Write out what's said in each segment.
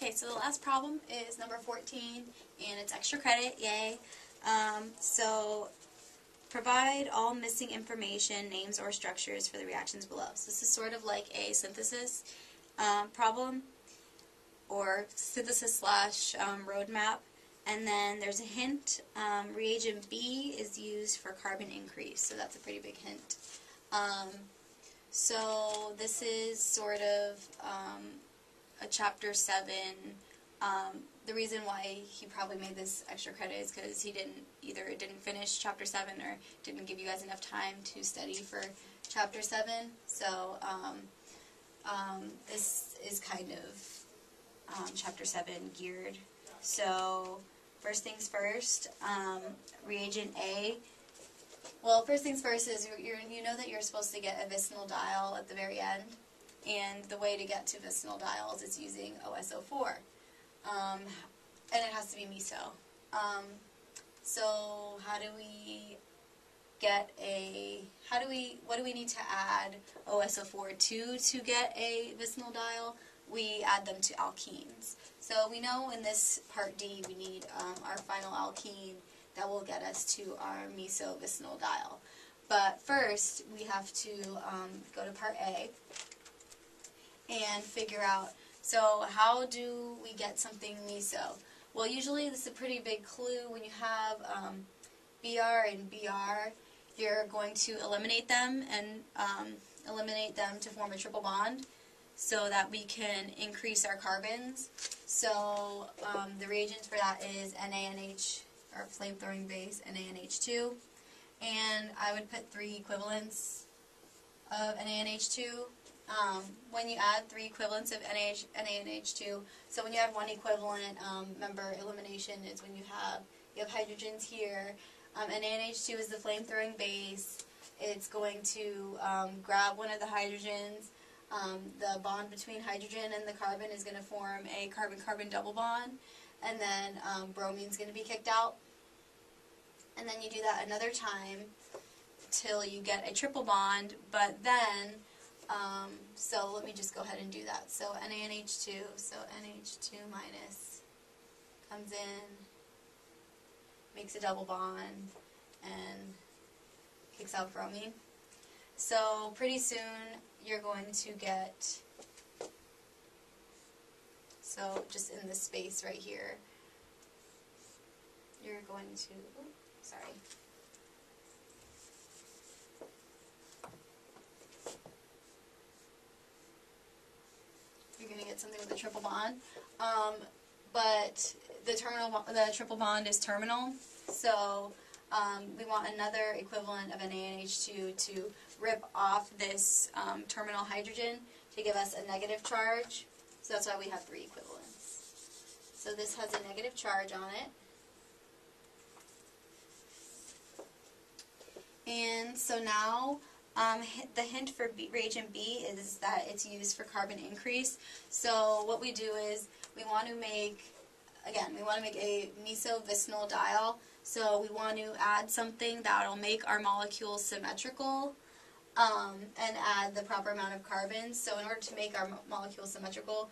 Okay, so the last problem is number 14, and it's extra credit, yay. So provide all missing information, names, or structures for the reactions below. So this is sort of like a synthesis problem, or synthesis slash roadmap. And then there's a hint. Reagent B is used for carbon increase, so that's a pretty big hint. So this is sort of a chapter 7. The reason why he probably made this extra credit is because he didn't finish chapter 7 or didn't give you guys enough time to study for chapter 7. So this is kind of chapter 7 geared. So first things first, reagent A. Well, first things first is you know that you're supposed to get a vicinal diol at the very end, and the way to get to vicinal diols is using OSO4, and it has to be meso. So how do we get what do we need to add OSO4 to get a vicinal diol? We add them to alkenes. So we know in this part D we need our final alkene that will get us to our meso-vicinal diol. But first we have to go to part A and figure out, so how do we get something meso? Well, usually this is a pretty big clue. When you have BR and BR, you're going to eliminate them and eliminate them to form a triple bond, so that we can increase our carbons. So the reagents for that is NaNH, or flame-throwing base, NaNH2. And I would put 3 equivalents of NaNH2. When you add 3 equivalents of NaNH2, so when you add 1 equivalent, remember elimination is when you have hydrogens here. NaNH2 is the flame-throwing base. It's going to grab one of the hydrogens. The bond between hydrogen and the carbon is going to form a carbon-carbon double bond, and then bromine is going to be kicked out. And then you do that another time till you get a triple bond, but then, so let me just go ahead and do that. So NaNH2, so NH2 minus comes in, makes a double bond, and kicks out bromine. So pretty soon you're going to get, so just in this space right here, you're going to, sorry. You're going to get something with a triple bond, but the triple bond is terminal, so we want another equivalent of NaNH2 to rip off this terminal hydrogen to give us a negative charge. So that's why we have 3 equivalents. So this has a negative charge on it. And so now the hint for reagent B is that it's used for carbon increase. So what we do is we want to make a meso-vicinal diol. So we want to add something that will make our molecules symmetrical and add the proper amount of carbons. So in order to make our molecules symmetrical,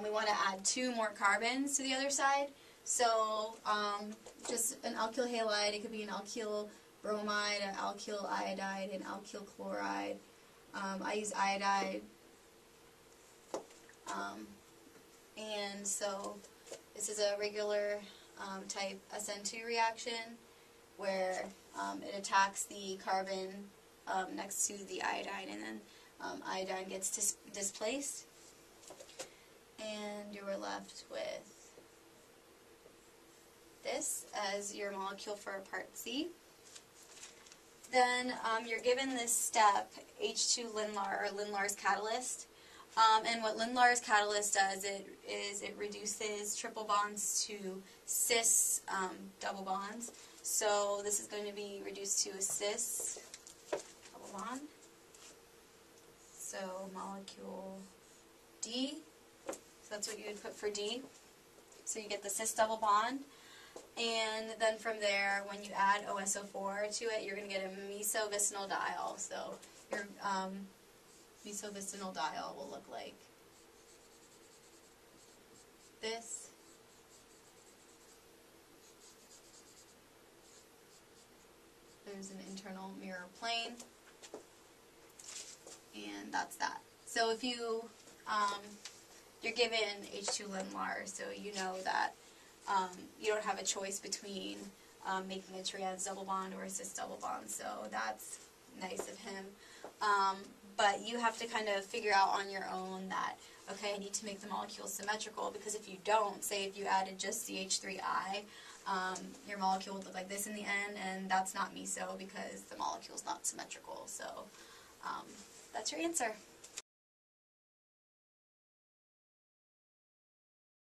we want to add 2 more carbons to the other side. So just an alkyl halide, it could be an alkyl bromide, an alkyl iodide, an alkyl chloride. I use iodide. And so this is a regular type SN2 reaction where it attacks the carbon next to the iodine, and then iodine gets displaced, and you are left with this as your molecule for part C. Then you're given this step, H2 Lindlar, or Lindlar's catalyst. And what Lindlar's catalyst does is it reduces triple bonds to cis double bonds. So this is going to be reduced to a cis double bond. So molecule D, so that's what you would put for D. So you get the cis double bond. And then from there, when you add OSO4 to it, you're going to get a meso-vicinal diol. So your meso-vicinal diol will look like this. There's an internal mirror plane, and that's that. So if you're given H2 Linlar, so you know that you don't have a choice between making a trans double bond or a cis double bond, so that's nice of him. But you have to kind of figure out on your own that, okay, I need to make the molecules symmetrical, because if you don't, say if you added just CH3I, your molecule would look like this in the end, and that's not meso because the molecule's not symmetrical. So that's your answer.